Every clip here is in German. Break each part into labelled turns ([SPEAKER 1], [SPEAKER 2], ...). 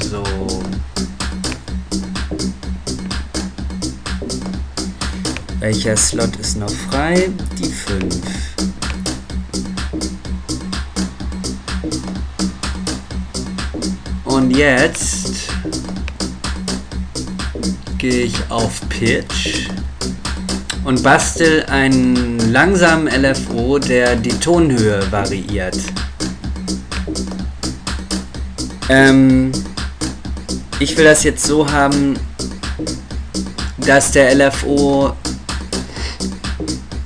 [SPEAKER 1] So. Welcher Slot ist noch frei? Die 5. Und jetzt gehe ich auf Pitch und bastel einen langsamen LFO, der die Tonhöhe variiert. Ich will das jetzt so haben, dass der LFO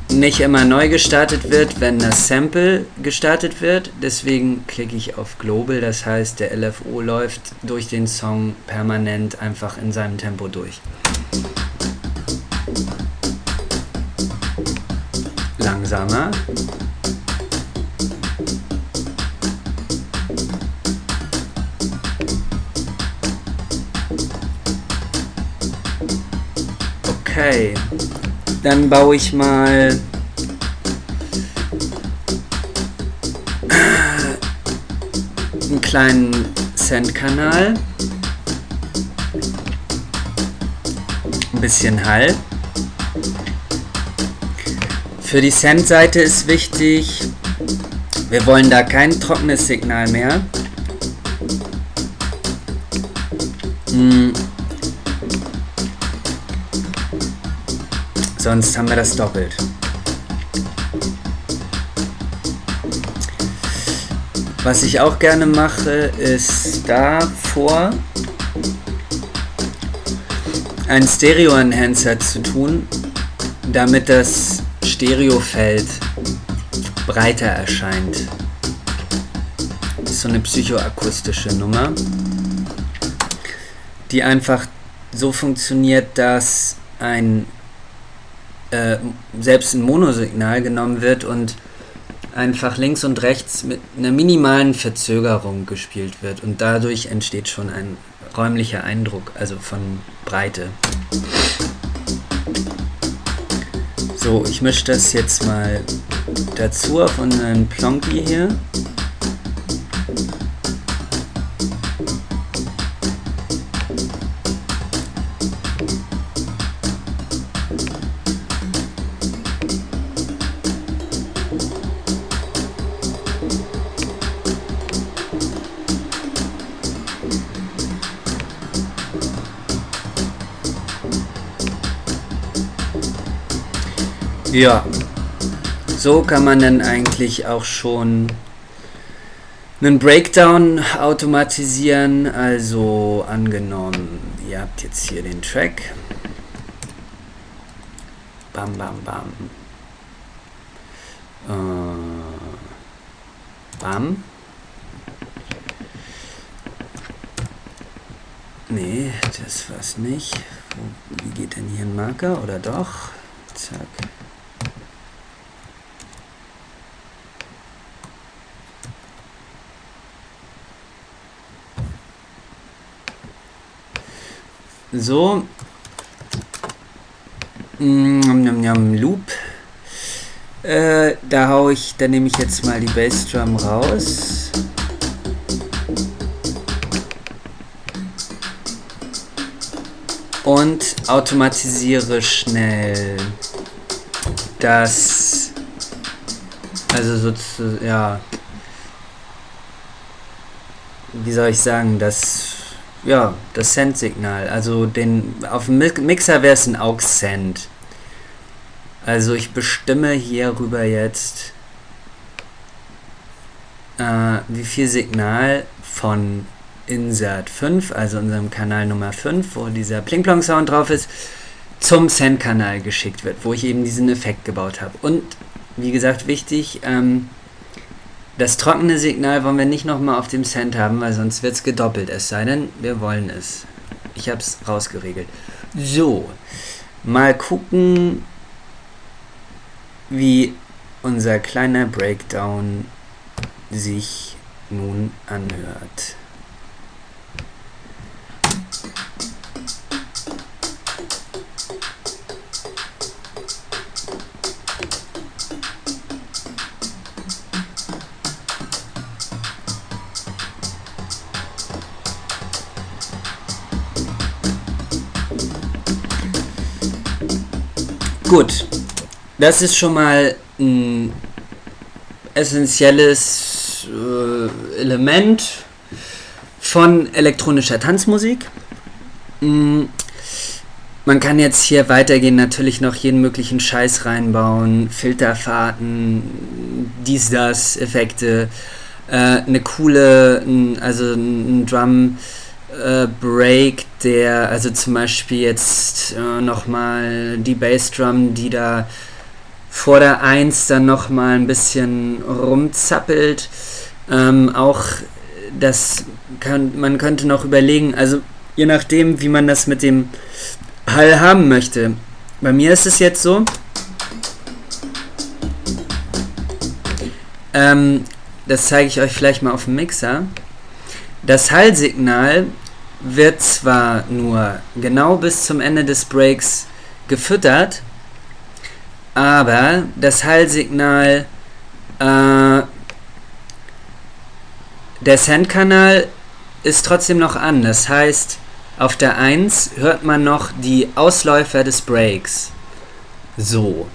[SPEAKER 1] nicht immer neu gestartet wird, wenn das Sample gestartet wird. Deswegen klicke ich auf Global, das heißt, der LFO läuft durch den Song permanent einfach in seinem Tempo durch. Langsamer. Okay, dann baue ich mal einen kleinen Send-Kanal, ein bisschen Hall. Für die Send-Seite ist wichtig, wir wollen da kein trockenes Signal mehr. Sonst haben wir das doppelt. Was ich auch gerne mache, ist davor einen Stereo-Enhancer zu tun, damit das Stereofeld breiter erscheint. Das ist so eine psychoakustische Nummer, die einfach so funktioniert, dass selbst ein Monosignal genommen wird und einfach links und rechts mit einer minimalen Verzögerung gespielt wird und dadurch entsteht schon ein räumlicher Eindruck, also von Breite. So, ich mische das jetzt mal dazu auf unseren Plonky hier. Ja, so kann man dann eigentlich auch schon einen Breakdown automatisieren. Also angenommen, ihr habt jetzt hier den Track. Bam, bam, bam. Bam. Nee, das war's nicht. Wie geht denn hier ein Marker? Oder doch? Zack. So, Loop, da nehme ich jetzt mal die Bassdrum raus. Und automatisiere schnell das, also sozusagen, ja, wie soll ich sagen, das Send-Signal, also auf dem Mixer wäre es ein Aux-Send. Also ich bestimme hierüber jetzt, wie viel Signal von Insert 5, also unserem Kanal Nummer 5, wo dieser Pling-Plong-Sound drauf ist, zum Send-Kanal geschickt wird, wo ich eben diesen Effekt gebaut habe. Und wie gesagt, wichtig, das trockene Signal wollen wir nicht nochmal auf dem Send haben, weil sonst wird es gedoppelt, es sei denn, wir wollen es. Ich habe es rausgeregelt. So, mal gucken, wie unser kleiner Breakdown sich nun anhört. Gut, das ist schon mal ein essentielles Element von elektronischer Tanzmusik. Man kann jetzt hier weitergehen, natürlich noch jeden möglichen Scheiß reinbauen, Filterfahrten, dies, das, Effekte, eine coole, also ein Drum Break, der, also zum Beispiel jetzt nochmal die Bassdrum, die da vor der 1 dann nochmal ein bisschen rumzappelt. Auch das man könnte noch überlegen, also je nachdem, wie man das mit dem Hall haben möchte. Bei mir ist es jetzt so, das zeige ich euch vielleicht mal auf dem Mixer. Das Hallsignal wird zwar nur genau bis zum Ende des Breaks gefüttert, aber das Hallsignal, der Sendkanal ist trotzdem noch an. Das heißt, auf der 1 hört man noch die Ausläufer des Breaks. So.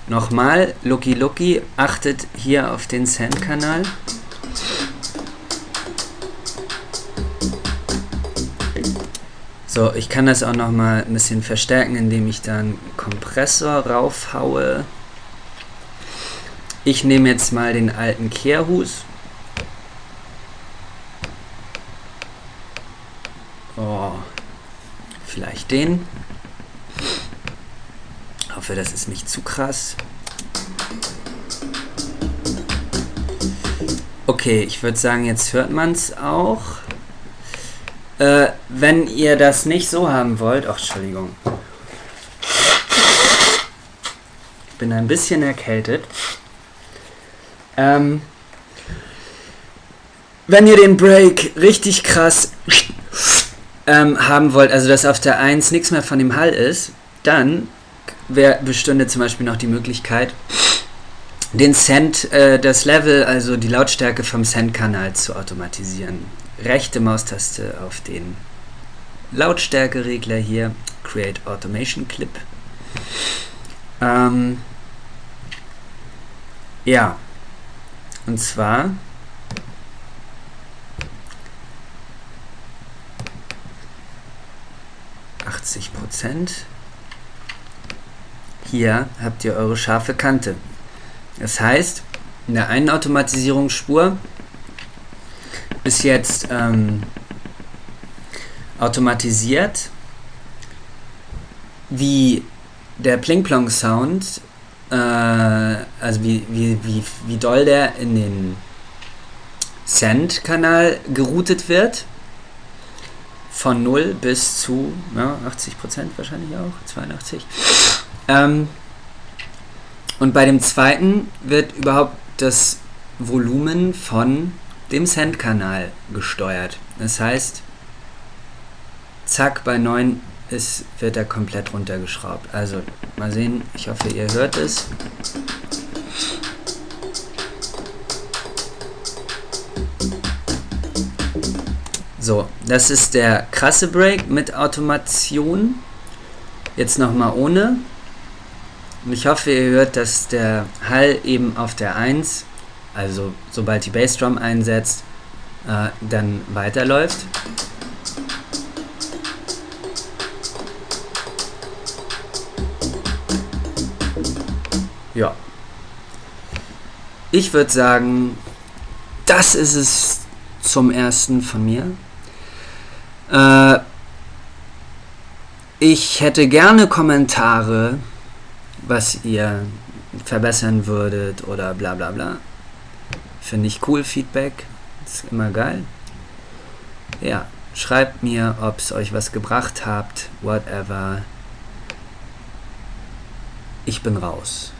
[SPEAKER 1] Nochmal, Lucky Lucky, achtet hier auf den Sendkanal. So, ich kann das auch nochmal ein bisschen verstärken, indem ich dann Kompressor raufhaue. Ich nehme jetzt mal den alten Kehrhus. Oh, vielleicht den. Ich hoffe, das ist nicht zu krass. Okay, ich würde sagen, jetzt hört man es auch. Wenn ihr das nicht so haben wollt... Ach, Entschuldigung. Ich bin ein bisschen erkältet. Wenn ihr den Break richtig krass haben wollt, also dass auf der 1 nichts mehr von dem Hall ist, dann bestünde zum Beispiel noch die Möglichkeit, den Send, das Level, also die Lautstärke vom Send-Kanal zu automatisieren. Rechte Maustaste auf den Lautstärkeregler hier, Create Automation Clip. Ja, und zwar %. Hier habt ihr eure scharfe Kante. Das heißt, in der einen Automatisierungsspur ist jetzt automatisiert, wie der Pling-Plong-Sound, also wie doll der in den Send-Kanal geroutet wird, von 0 bis zu 80% wahrscheinlich auch, 82%. Und bei dem zweiten wird überhaupt das Volumen von dem Send-Kanal gesteuert. Das heißt, zack, bei 9 wird er komplett runtergeschraubt. Also, mal sehen, ich hoffe, ihr hört es. So, das ist der krasse Break mit Automation. Jetzt nochmal ohne. Und ich hoffe, ihr hört, dass der Hall eben auf der 1, also sobald die Bassdrum einsetzt, dann weiterläuft. Ja. Ich würde sagen, das ist es zum ersten von mir. Ich hätte gerne Kommentare, was ihr verbessern würdet oder bla bla bla. Finde ich cool, Feedback. Ist immer geil. Ja, schreibt mir, ob es euch was gebracht habt, whatever. Ich bin raus.